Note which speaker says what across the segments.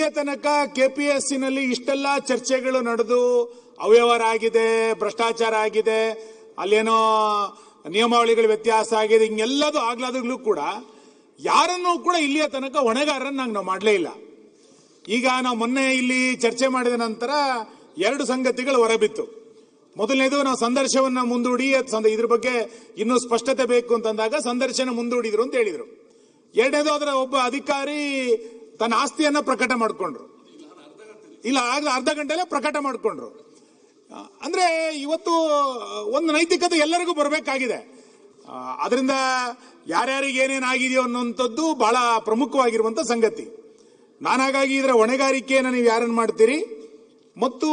Speaker 1: ಇಲ್ಲಿಯ ತನಕ KPSC ನಲ್ಲಿ ಇಷ್ಟೆಲ್ಲ ಚರ್ಚೆಗಳು ನಡೆದು ಅವ್ಯವಹಾರ ಆಗಿದೆ, ಭ್ರಷ್ಟಾಚಾರ ಆಗಿದೆ, ಅಲ್ಲೇನೋ ನಿಯಮಾವಳಿಗಳ ವ್ಯತ್ಯಾಸ ಆಗಿದೆ, ಹಿಂಗೆಲ್ಲದು ಆಗ್ಲಾದಾಗ್ಲೂ ಕೂಡ ಯಾರನ್ನೂ ಕೂಡ ಇಲ್ಲಿಯ ತನಕ ಹೊಣೆಗಾರರನ್ನ ನಾವು ಮಾಡಲೇ ಇಲ್ಲ. ಈಗ ನಾವು ಮೊನ್ನೆ ಇಲ್ಲಿ ಚರ್ಚೆ ಮಾಡಿದ ನಂತರ 2 ಸಂಗತಿಗಳು ಹೊರಬಿತ್ತು. ಮೊದಲನೇದು, ನಾವು ಸಂದರ್ಶನವನ್ನ ಮುಂದೂಡಿ ಇದ್ರ ಬಗ್ಗೆ ಇನ್ನೂ ಸ್ಪಷ್ಟತೆ ಬೇಕು ಅಂತಂದಾಗ ಸಂದರ್ಶನ ಮುಂದೂಡಿದ್ರು ಅಂತ ಹೇಳಿದ್ರು. ಎರಡನೇದು, ಅದರ ಒಬ್ಬ ಅಧಿಕಾರಿ ತನ್ನ ಆಸ್ತಿಯನ್ನ ಪ್ರಕಟ ಮಾಡಿಕೊಂಡ್ರು. ಇಲ್ಲ, ಅರ್ಧ ಗಂಟೆಲೆ ಪ್ರಕಟ ಮಾಡಿಕೊಂಡ್ರು. ಅಂದ್ರೆ ಇವತ್ತು ಒಂದು ನೈತಿಕತೆ ಎಲ್ಲರಿಗೂ ಬರಬೇಕಾಗಿದೆ. ಅದರಿಂದ ಯಾರ್ಯಾರಿಗೆ ಏನೇನಾಗಿದೆಯೋ ಅನ್ನೋಂಥದ್ದು ಬಹಳ ಪ್ರಮುಖವಾಗಿರುವಂತ ಸಂಗತಿ. ನಾನು ಹಾಗಾಗಿ ಇದರ ಹೊಣೆಗಾರಿಕೆಯನ್ನು ನೀವು ಯಾರನ್ನು ಮಾಡ್ತೀರಿ ಮತ್ತು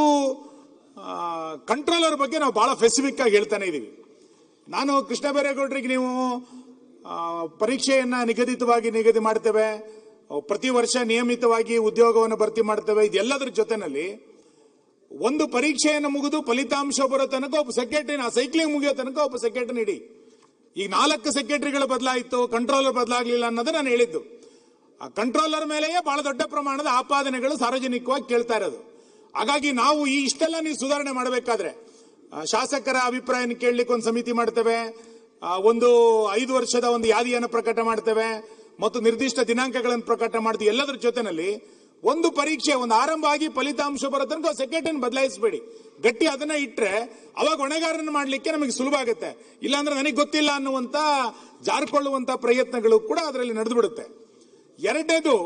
Speaker 1: ಕಂಟ್ರೋಲರ್ ಬಗ್ಗೆ ನಾವು ಬಹಳ ಸ್ಪೆಸಿಫಿಕ್ ಆಗಿ ಹೇಳ್ತಾನೆ ಇದೀವಿ. ನಾನು ಕೃಷ್ಣ ಬೈರೇಗೌಡರಿಗೆ ನೀವು ಪರೀಕ್ಷೆಯನ್ನ ನಿಗದಿ ಮಾಡ್ತೇವೆ, ಪ್ರತಿ ವರ್ಷ ನಿಯಮಿತವಾಗಿ ಉದ್ಯೋಗವನ್ನು ಭರ್ತಿ ಮಾಡ್ತೇವೆ, ಇದೆಲ್ಲದರ ಜೊತೆನಲ್ಲಿ ಒಂದು ಪರೀಕ್ಷೆಯನ್ನು ಮುಗಿದು ಫಲಿತಾಂಶ ಬರೋ ತನಕ ಒಬ್ಬ ಸೆಕ್ರೆಟರಿನ ಸೈಕ್ಲಿಂಗ್ ಮುಗಿಯೋ ತನಕ ಒಬ್ಬ ಸೆಕ್ರೆಟರಿ ಇಡಿ. ಈಗ 4 ಸೆಕ್ರೆಟರಿಗಳು ಬದಲಾಯಿತು, ಕಂಟ್ರೋಲರ್ ಬದಲಾಗಲಿಲ್ಲ ಅನ್ನೋದು ನಾನು ಹೇಳಿದ್ದು. ಆ ಕಂಟ್ರೋಲರ್ ಮೇಲೆಯೇ ಬಹಳ ದೊಡ್ಡ ಪ್ರಮಾಣದ ಆಪಾದನೆಗಳು ಸಾರ್ವಜನಿಕವಾಗಿ ಕೇಳ್ತಾ ಇರೋದು. ಹಾಗಾಗಿ ನಾವು ಇಷ್ಟೆಲ್ಲ ನೀವು ಸುಧಾರಣೆ ಮಾಡಬೇಕಾದ್ರೆ ಶಾಸಕರ ಅಭಿಪ್ರಾಯನ ಕೇಳಲಿಕ್ಕೆ ಒಂದು ಸಮಿತಿ ಮಾಡ್ತೇವೆ, ಒಂದು 5 ವರ್ಷದ ಒಂದು ಯಾದಿಯನ್ನು ಪ್ರಕಟ ಮಾಡ್ತೇವೆ ಮತ್ತು ನಿರ್ದಿಷ್ಟ ದಿನಾಂಕಗಳನ್ನು ಪ್ರಕಟ ಮಾಡ್ತೀವಿ. ಎಲ್ಲದರ ಜೊತೆನಲ್ಲಿ ಒಂದು ಪರೀಕ್ಷೆ ಒಂದು ಆರಂಭ ಆಗಿ ಫಲಿತಾಂಶ ಬರೋ ತನಕ ಸೆಕ್ರೆಟರಿನ ಬದಲಾಯಿಸಬೇಡಿ, ಗಟ್ಟಿ ಅದನ್ನ ಇಟ್ರೆ ಅವಾಗ ಹೊಣೆಗಾರನ ಮಾಡ್ಲಿಕ್ಕೆ ನಮಗೆ ಸುಲಭ ಆಗುತ್ತೆ. ಇಲ್ಲಾಂದ್ರೆ ನನಗೆ ಗೊತ್ತಿಲ್ಲ ಅನ್ನುವಂತ ಜಾರಿಕೊಳ್ಳುವಂತ ಪ್ರಯತ್ನಗಳು ಕೂಡ ಅದರಲ್ಲಿ ನಡೆದು ಬಿಡುತ್ತೆ. ಎರಡನೇದು,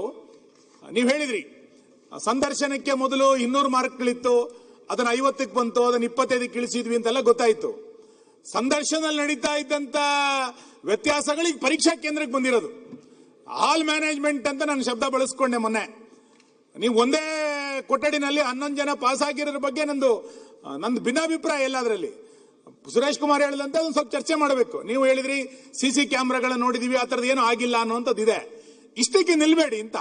Speaker 1: ನೀವು ಹೇಳಿದ್ರಿ ಸಂದರ್ಶನಕ್ಕೆ ಮೊದಲು 200 ಮಾರ್ಕ್ಗಳಿತ್ತು, ಅದನ್ನ 50ಕ್ಕೆ ಬಂತು, ಅದನ್ನ 25ಕ್ಕೆ ಇಳಿಸಿದ್ವಿ ಅಂತೆಲ್ಲ ಗೊತ್ತಾಯ್ತು. ಸಂದರ್ಶನದಲ್ಲಿ ನಡೀತಾ ಇದ್ದಂತ ವ್ಯತ್ಯಾಸಗಳಿಗೆ ಪರೀಕ್ಷಾ ಕೇಂದ್ರಕ್ಕೆ ಬಂದಿರೋದು. ಹಾಲ್ ಮ್ಯಾನೇಜ್ಮೆಂಟ್ ಅಂತ ನಾನು ಶಬ್ದ ಬಳಸ್ಕೊಂಡೆ ಮೊನ್ನೆ. ನೀವು ಒಂದೇ ಕೊಠಡಿನಲ್ಲಿ 11 ಜನ ಪಾಸ್ ಆಗಿರೋದ್ರ ಬಗ್ಗೆ ನಂದು ಭಿನ್ನಾಭಿಪ್ರಾಯ ಇಲ್ಲ. ಅದರಲ್ಲಿ ಸುರೇಶ್ ಕುಮಾರ್ ಹೇಳಿದಂತೆ ಒಂದು ಸ್ವಲ್ಪ ಚರ್ಚೆ ಮಾಡಬೇಕು. ನೀವು ಹೇಳಿದ್ರಿ CC ಕ್ಯಾಮ್ರಾಗಳನ್ನ ನೋಡಿದೀವಿ, ಆ ಥರದ್ದು ಏನೂ ಆಗಿಲ್ಲ ಅನ್ನುವಂಥದ್ದು ಇದೆ. ಇಷ್ಟಕ್ಕೆ ನಿಲ್ಬೇಡಿ ಅಂತ